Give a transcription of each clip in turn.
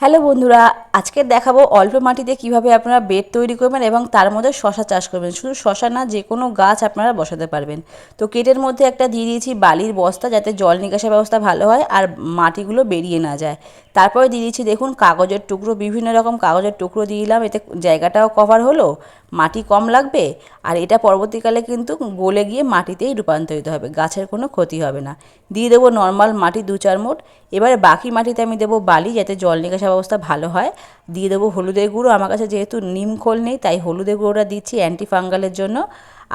Hello বন্ধুরা, আজকে দেখাবো অল্প মাটিতে কিভাবে আপনারা বেড তৈরি করবেন এবং তার মধ্যে শশা চাষ করবেন। শুধু শশা না, যে কোনো গাছ আপনারা বসাতে পারবেন। তো কেটের মধ্যে একটা দিয়ে দিয়েছি বালির বস্তা, যাতে জল নিকাশের ব্যবস্থা ভালো হয় আর মাটিগুলো বেরিয়ে না যায়। তারপরে দিয়ে দিয়েছি দেখুন কাগজের টুকরো, বিভিন্ন রকম কাগজের টুকরো দিয়ে দিলাম, এতে জায়গাটাও কভার হলো, মাটি কম লাগবে আর এটা পরবর্তীকালে কিন্তু গলে গিয়ে মাটিতেই রূপান্তরিত হবে, গাছের কোনো ক্ষতি হবে না। দিয়ে দেবো নর্মাল মাটি 2-4 মুঠ। এবারে বাকি মাটিতে আমি দেবো বালি, যাতে জল নিকাশের ব্যবস্থা ভালো হয়। দিয়ে দেবো হলুদের গুঁড়ো, আমার কাছে যেহেতু নিম খোল নেই তাই হলুদের গুঁড়োটা দিচ্ছি অ্যান্টি ফাঙ্গালের জন্য।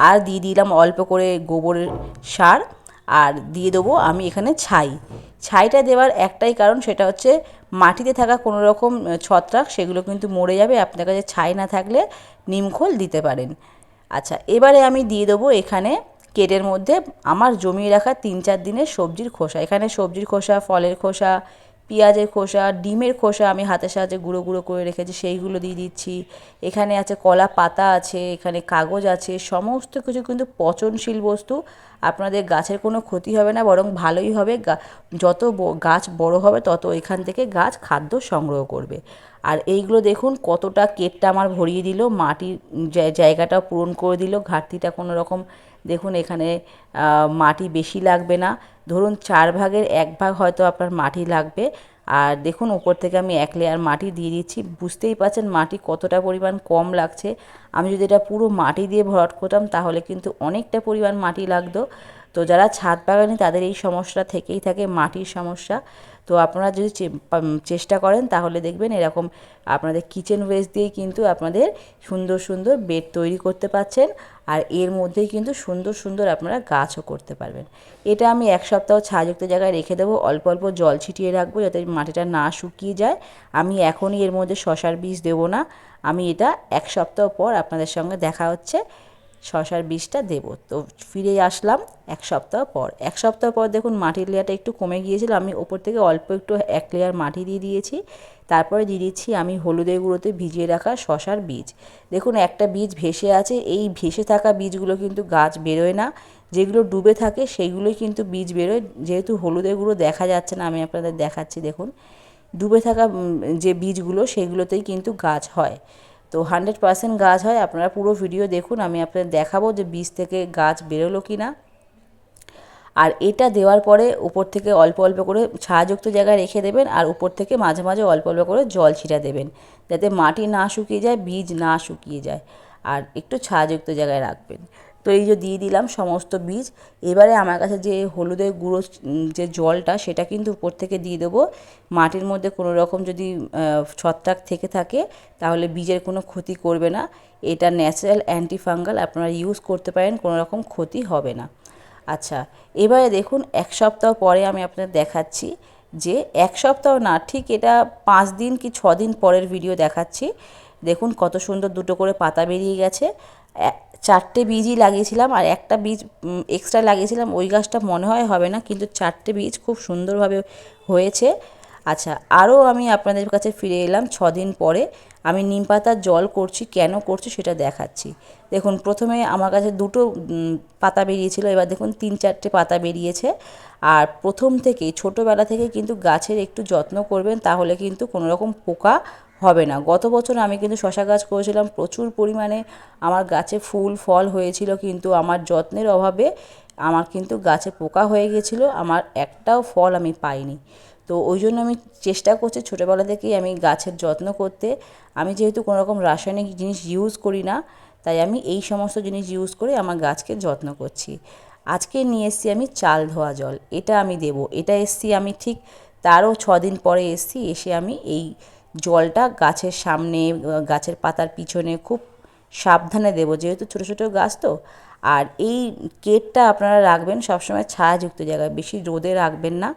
আর দিয়ে দিলাম অল্প করে গোবরের সার। আর দিয়ে দেবো আমি এখানে ছাই। ছাইটা দেওয়ার একটাই কারণ, সেটা হচ্ছে মাটিতে থাকা কোনো রকম ছত্রাক সেগুলো কিন্তু মরে যাবে। আপনার কাছে ছাই না থাকলে নিমখোল দিতে পারেন। আচ্ছা, এবারে আমি দিয়ে দেবো এখানে কেটের মধ্যে আমার জমিয়ে রাখা 3-4 দিনের সবজির খোসা। এখানে সবজির খোসা, ফলের খোসা, পেঁয়াজের খোসা, ডিমের খোসা আমি হাতের সাহায্যে গুঁড়ো গুঁড়ো করে রেখেছি, সেইগুলো দিয়ে দিচ্ছি। এখানে আছে কলা পাতা আছে, এখানে কাগজ আছে, সমস্ত কিছু কিন্তু পচনশীল বস্তু। আপনাদের গাছের কোনো ক্ষতি হবে না, বরং ভালোই হবে। যত গাছ বড় হবে তত এখান থেকে গাছ খাদ্য সংগ্রহ করবে। আর এইগুলো দেখুন কতটা কেটটা আমার ভরিয়ে দিল, মাটির জায়গাটাও পূরণ করে দিল, ঘাটতিটা কোনো রকম। দেখুন এখানে মাটি বেশি লাগবে না, ধরুন 4 ভাগের 1 ভাগ হয়তো আপনার মাটি লাগবে। আর দেখুন উপর থেকে আমি 1 লেয়ার মাটি দিয়ে দিচ্ছি, বুঝতেই পারছেন মাটি কতটা পরিমাণ কম লাগছে। আমি যদি এটা পুরো মাটি দিয়ে ভরাট করতাম তাহলে কিন্তু অনেকটা পরিমাণ মাটি লাগতো। তো যারা ছাদ বাগানি তাদের এই সমস্যা থেকেই থাকে, মাটির সমস্যা। তো আপনারা যদি চেষ্টা করেন তাহলে দেখবেন এরকম আপনাদের কিচেন ওয়েস্ট দিয়েই কিন্তু আপনাদের সুন্দর সুন্দর বেড তৈরি করতে পারছেন। আর এর মধ্যেই কিন্তু সুন্দর সুন্দর আপনারা গাছও করতে পারবেন। এটা আমি 1 সপ্তাহ ছায়াযুক্ত জায়গায় রেখে দেবো, অল্প অল্প জল ছিটিয়ে রাখবো যাতে মাটিটা না শুকিয়ে যায়। আমি এখনই এর মধ্যে শশার বীজ দেবো না, আমি এটা 1 সপ্তাহ পর আপনাদের সঙ্গে দেখা হচ্ছে শশার বীজটা দেবো। তো ফিরে আসলাম 1 সপ্তাহ পর। 1 সপ্তাহ পর দেখুন মাটির লেয়ারটা একটু কমে গিয়েছিল, আমি ওপর থেকে অল্প একটু 1 লেয়ার মাটি দিয়ে দিয়েছি। তারপরে দিয়ে দিচ্ছি আমি হলুদের গুঁড়োতে ভিজিয়ে রাখা শশার বীজ। দেখুন একটা বীজ ভেসে আছে, এই ভেসে থাকা বীজগুলো কিন্তু গাছ বেরোয় না, যেগুলো ডুবে থাকে সেইগুলোই কিন্তু বীজ বেরোয়। যেহেতু হলুদের গুঁড়ো দেখা যাচ্ছে না, আমি আপনাদের দেখাচ্ছি দেখুন, ডুবে থাকা যে বীজগুলো সেগুলোতেই কিন্তু গাছ হয়। তো 100% গাছ হয়। আপনারা পুরো ভিডিও দেখুন, আমি আপনাদের দেখাবো যে বীজ থেকে গাছ বেরোলো কি না। আর এটা দেওয়ার পরে উপর থেকে অল্প অল্প করে ছায়াযুক্ত জায়গায় রেখে দেবেন, আর উপর থেকে মাঝে মাঝে অল্প অল্প করে জল ছিটা দেবেন, যাতে মাটি না শুকিয়ে যায়, বীজ না শুকিয়ে যায়। আর একটু ছায়াযুক্ত জায়গায় রাখবেন। তো এই যে দিয়ে দিলাম সমস্ত বীজ। এবারে আমার কাছে যে হলুদের গুঁড়ো যে জলটা, সেটা কিন্তু উপর থেকে দিয়ে দেবো। মাটির মধ্যে কোনো রকম যদি ছত্রাক থেকে থাকে তাহলে বীজের কোনো ক্ষতি করবে না। এটা ন্যাচারাল অ্যান্টি ফাঙ্গাল, আপনারা ইউজ করতে পারেন, কোনো রকম ক্ষতি হবে না। আচ্ছা, এবারে দেখুন 1 সপ্তাহ পরে আমি আপনাদের দেখাচ্ছি যে 1 সপ্তাহ না, ঠিক এটা 5 দিন কি 6 দিন পরের ভিডিও দেখাচ্ছি। দেখুন কত সুন্দর দুটো করে পাতা বেরিয়ে গেছে। 4টে বীজই লাগিয়েছিলাম আর একটা বীজ এক্সট্রা লাগিয়েছিলাম, ওই গাছটা মনে হয় হবে না, কিন্তু 4টে বীজ খুব সুন্দরভাবে হয়েছে। আচ্ছা, আরও আমি আপনাদের কাছে ফিরে এলাম 6 দিন পরে। আমি নিম পাতার জল করছি, কেন করছি সেটা দেখাচ্ছি। দেখুন প্রথমে আমার কাছে দুটো পাতা বেরিয়েছিল, এবার দেখুন 3-4টে পাতা বেরিয়েছে। আর প্রথম থেকেই ছোটোবেলা থেকে কিন্তু গাছের একটু যত্ন করবেন, তাহলে কিন্তু কোনো রকম পোকা হবে না। গত বছর আমি কিন্তু শশা গাছ করেছিলাম, প্রচুর পরিমাণে আমার গাছে ফুল ফল হয়েছিল, কিন্তু আমার যত্নের অভাবে আমার কিন্তু গাছে পোকা হয়ে গেছিলো, আমার একটাও ফল আমি পাইনি। তো ওই জন্য আমি চেষ্টা করছি ছোটোবেলা থেকেই আমি গাছের যত্ন করতে। আমি যেহেতু কোনো রকম রাসায়নিক জিনিস ইউজ করি না, তাই আমি এই সমস্ত জিনিস ইউজ করে আমার গাছকে যত্ন করছি। আজকে নিয়ে এসেছি আমি চাল ধোয়া জল, এটা আমি দেবো। এটা এসেছি আমি ঠিক তারও 6 দিন পরে এসেছি, এসে আমি এই জলটা গাছের সামনে, গাছের পাতার পিছনে খুব সাবধানে দেবো, যেহেতু ছোটো ছোটো গাছ তো। আর এই কেটটা আপনারা রাখবেন সবসময় ছায়াযুক্ত জায়গায়, বেশি রোদে রাখবেন না।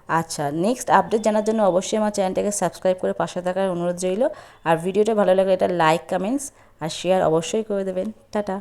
আচ্ছা, নেক্সট আপডেট জানার জন্য অবশ্যই আমার চ্যানেলটাকে সাবস্ক্রাইব করে পাশে থাকার অনুরোধ রইল। আর ভিডিওটা ভালো লাগলে এটা লাইক, কমেন্টস আর শেয়ার অবশ্যই করে দেবেন। টাটা।